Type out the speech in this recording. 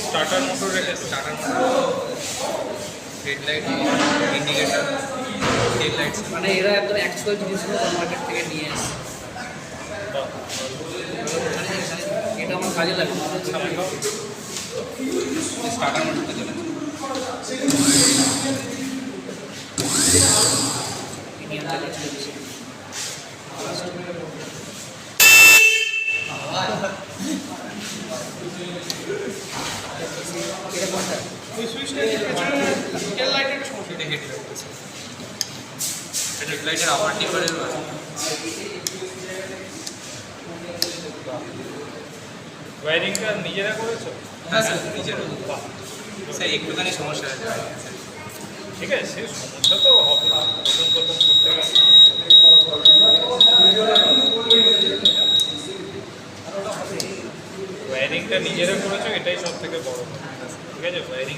Starter motor রেখেছে, starter motor, headlight, indicator, টেল lights, মানে এরা একদম অ্যাকচুয়াল জিনিসগুলো মার্কেট থেকে নিয়ে এসে এটা আমার কাজে লাগে। স্টার্টার মোটরটা চলেছে। ইন্ডিয়ান চালিয়ে চলেছে। এটা কোনটা? ওই সুইচটা টেল লাইটের সমস্যা, এটা হেডলাইট আছে, হেডলাইটের আবার ডিফারেন্স আছে। ওয়্যারিংটা নিজেরা করেছো? হ্যাঁ স্যার নিজেরা। স্যার একটুখানি সমস্যা আছে, ঠিক আছে, সে সমস্যা তো হবে, প্রথম করতে গেলে। ওয়্যারিংটা নিজেরা করেছো, এটাই সব থেকে বড়, ঠিক আছে। ওয়্যারিং